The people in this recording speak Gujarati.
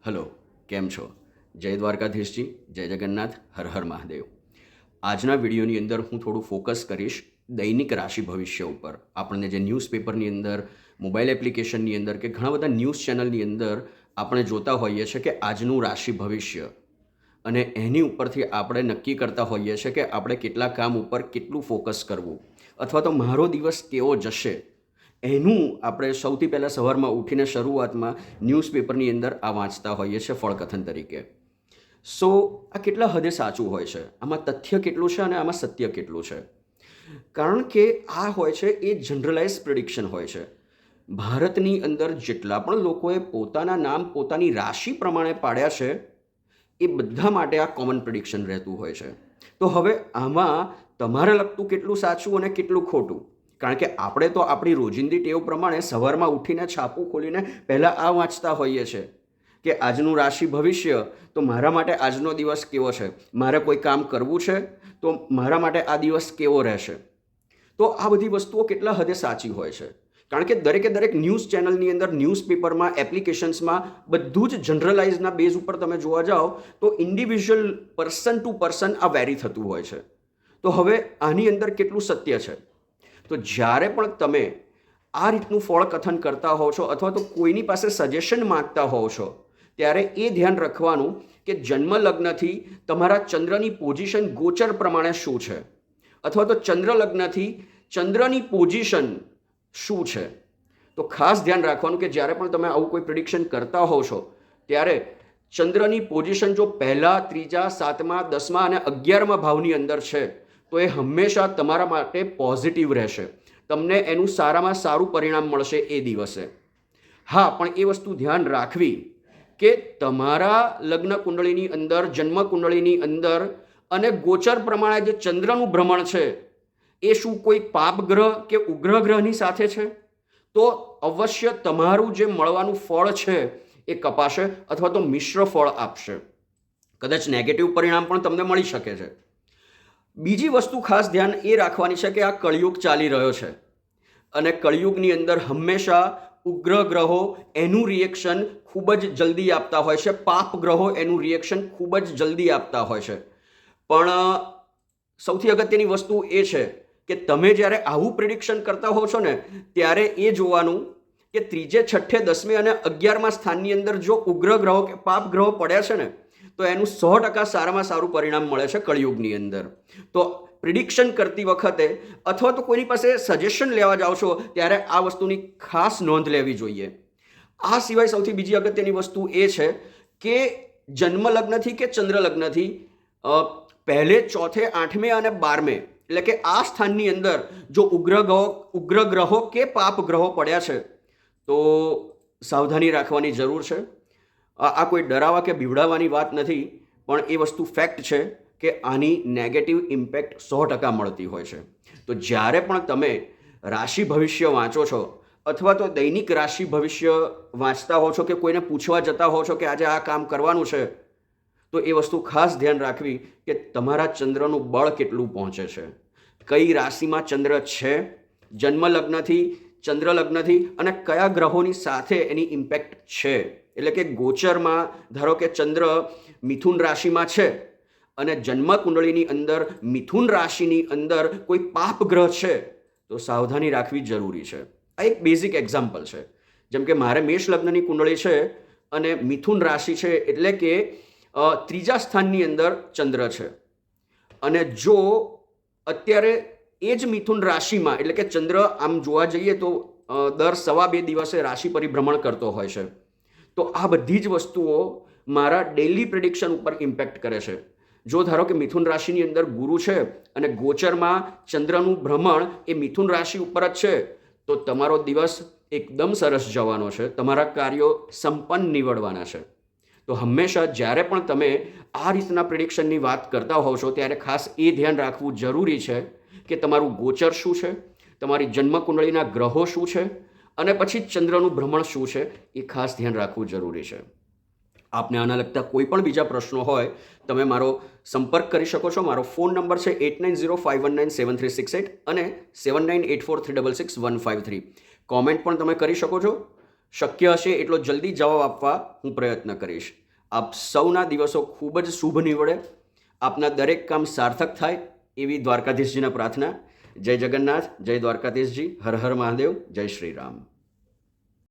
હલો, કેમ છો? જય દ્વારકાધીશજી, જય જગન્નાથ, હર હર મહાદેવ. આજના વિડીયોની અંદર હું થોડું ફોકસ કરીશ દૈનિક રાશિ ભવિષ્ય ઉપર. આપણને જે ન્યૂઝપેપરની અંદર, મોબાઈલ એપ્લિકેશનની અંદર કે ઘણા બધા ન્યૂઝ ચેનલની અંદર આપણે જોતા હોઈએ છીએ કે આજનું રાશિ ભવિષ્ય, અને એની ઉપરથી આપણે નક્કી કરતા હોઈએ છીએ કે આપણે કેટલા કામ ઉપર કેટલું ફોકસ કરવું, અથવા તો મારો દિવસ કેવો જશે, એનું આપણે સૌથી પહેલાં સવારમાં ઉઠીને શરૂઆતમાં ન્યૂઝપેપરની અંદર આ વાંચતા હોઈએ છીએ ફળકથન તરીકે. સો આ કેટલા હદે સાચું હોય છે, આમાં તથ્ય કેટલું છે અને આમાં સત્ય કેટલું છે? કારણ કે આ હોય છે એ જનરલાઇઝ પ્રિડિક્શન હોય છે. ભારતની અંદર જેટલા પણ લોકોએ પોતાના નામ પોતાની રાશિ પ્રમાણે પાડ્યા છે એ બધા માટે આ કોમન પ્રિડિક્શન રહેતું હોય છે. તો હવે આમાં તમારે લગતું કેટલું સાચું અને કેટલું ખોટું? કારણ કે આપણે તો આપણી રોજિંદી ટેવ પ્રમાણે સવારમાં ઉઠીને છાપું ખોલીને પહેલાં આ વાંચતા હોઈએ છીએ કે આજનું રાશિ ભવિષ્ય, તો મારા માટે આજનો દિવસ કેવો છે, મારે કોઈ કામ કરવું છે તો મારા માટે આ દિવસ કેવો રહેશે. તો આ બધી વસ્તુઓ કેટલા હદે સાચી હોય છે? કારણ કે દરેક ન્યૂઝ ચેનલની અંદર, ન્યૂઝપેપરમાં, એપ્લિકેશન્સમાં બધું જ જનરલાઇઝના બેઝ ઉપર તમે જોવા જાઓ તો ઇન્ડિવિજ્યુઅલ પર્સન ટુ પર્સન આ વેરી થતું હોય છે. તો હવે આની અંદર કેટલું સત્ય છે? તો જ્યારે પણ તમે આ રીતનું ફળકથન કરતા હોવ છો અથવા તો કોઈની પાસે સજેશન માગતા હોવ છો, ત્યારે એ ધ્યાન રાખવાનું કે જન્મ લગ્નથી તમારા ચંદ્રની પોઝિશન ગોચર પ્રમાણે શું છે, અથવા તો ચંદ્ર લગ્નથી ચંદ્રની પોઝિશન શું છે. તો ખાસ ધ્યાન રાખવાનું કે જ્યારે પણ તમે આવું કોઈ પ્રિડિક્શન કરતા હોવ છો ત્યારે ચંદ્રની પોઝિશન જો પહેલા, ત્રીજા, સાતમા, 10મા અને 11મા ભાવની અંદર છે તો એ હંમેશા તમારા માટે પોઝિટિવ રહેશે. તમને એનું સારામાં સારું પરિણામ મળશે એ દિવસે. હા, પણ એ વસ્તુ ધ્યાન રાખવી કે તમારા લગ્ન કુંડળીની અંદર, જન્મ કુંડળીની અંદર અને ગોચર પ્રમાણે જે ચંદ્રનું ભ્રમણ છે એ શું કોઈ પાપ ગ્રહ કે ઉગ્ર ગ્રહની સાથે છે? તો અવશ્ય તમારું જે મળવાનું ફળ છે એ કપાશે અથવા તો મિશ્ર ફળ આપશે. કદાચ નેગેટિવ પરિણામ પણ તમને મળી શકે છે. બીજી વસ્તુ ખાસ ધ્યાન એ રાખવાની છે કે આ કળિયુગ ચાલી રહ્યો છે અને કળિયુગની અંદર હંમેશા ઉગ્ર ગ્રહો એનું રિએક્શન ખૂબ જ જલ્દી આપતા હોય છે, પાપ ગ્રહો એનું રિએક્શન ખૂબ જ જલ્દી આપતા હોય છે. પણ સૌથી અગત્યની વસ્તુ એ છે કે તમે જ્યારે આવું પ્રિડિક્શન કરતા હો છો ને ત્યારે એ જોવાનું કે ત્રીજે, છઠ્ઠે, 10મે અને 11મા સ્થાનની અંદર જો ઉગ્ર ગ્રહો કે પાપ ગ્રહો પડ્યા છે ને તો એનું 100% સારામાં સારું પરિણામ મળે છે કળિયુગની અંદર. તો પ્રિડિક્શન કરતી વખતે અથવા તો કોઈની પાસે સજેશન લેવા જાઓ છો ત્યારે આ વસ્તુની ખાસ નોંધ લેવી જોઈએ. આ સિવાય સૌથી બીજી અગત્યની વસ્તુ એ છે કે જન્મ લગ્નથી કે ચંદ્ર લગ્નથી પહેલે, ચોથે, 8મે અને 12મે, એટલે કે આ સ્થાનની અંદર જો ઉગ્ર ગ્રહો કે પાપ ગ્રહો પડ્યા છે તો સાવધાની રાખવાની જરૂર છે. આ કોઈ ડરાવા કે બીવડાવવાની વાત નથી, પણ એ વસ્તુ ફેક્ટ છે કે આની નેગેટિવ ઇમ્પેક્ટ 100% મળતી હોય છે. તો જ્યારે પણ તમે રાશિ ભવિષ્ય વાંચો છો અથવા તો દૈનિક રાશિ ભવિષ્ય વાંચતા હો છો કે કોઈને પૂછવા જતા હો છો કે આજે આ કામ કરવાનું છે, તો એ વસ્તુ ખાસ ધ્યાન રાખવી કે તમારા ચંદ્રનું બળ કેટલું પહોંચે છે, કઈ રાશિમાં ચંદ્ર છે, જન્મ લગ્નથી, ચંદ્ર લગ્નથી અને કયા ગ્રહોની સાથે એની ઇમ્પેક્ટ છે. એટલે કે ગોચરમાં ધારો કે ચંદ્ર મિથુન રાશિમાં છે અને જન્મ કુંડળીની અંદર મિથુન રાશિની અંદર કોઈ પાપ ગ્રહ છે તો સાવધાની રાખવી જરૂરી છે. આ એક બેઝિક એક્ઝામ્પલ છે. જેમ કે મારે મેષ લગ્નની કુંડળી છે અને મિથુન રાશિ છે, એટલે કે ત્રીજા સ્થાનની અંદર ચંદ્ર છે, અને જો અત્યારે એ જ મિથુન રાશિમાં, એટલે કે ચંદ્ર આમ જોવા જઈએ તો દર 2.5 દિવસે રાશિ પરિભ્રમણ કરતો હોય છે, તો આ બધી જ વસ્તુઓ મારા ડેઇલી પ્રિડિક્શન ઉપર ઇમ્પેક્ટ કરે છે. જો ધારો કે મિથુન રાશિની અંદર ગુરુ છે અને ગોચરમાં ચંદ્રનું ભ્રમણ એ મિથુન રાશિ ઉપર જ છે, તો તમારો દિવસ એકદમ સરસ જવાનો છે, તમારા કાર્યો સંપન્ન નીવડવાના છે. તો હંમેશા જ્યારે પણ તમે આ રીતના પ્રિડિક્શનની વાત કરતા હોવ છો ત્યારે ખાસ એ ધ્યાન રાખવું જરૂરી છે કે તમારું ગોચર શું છે, તમારી જન્મ કુંડળીના ગ્રહો શું છે અને પછી ચંદ્રનું ભ્રમણ શું છે, એ ખાસ ધ્યાન રાખવું જરૂરી છે. આપને આના લગતા કોઈ પણ બીજા પ્રશ્નો હોય તમે મારો સંપર્ક કરી શકો છો. મારો ફોન નંબર છે 8905197368 અને 7984366153. કોમેન્ટ પણ તમે કરી શકો છો. શક્ય હશે એટલો જલ્દી જવાબ આપવા હું પ્રયત્ન કરીશ. આપ સૌના દિવસો ખૂબ જ શુભ નીવડે, આપના દરેક કામ સાર્થક થાય એવી દ્વારકાધીશજીને પ્રાર્થના. જય જગન્નાથ, જય દ્વારકાધીશજી, હર હર મહાદેવ, જય શ્રી રામ.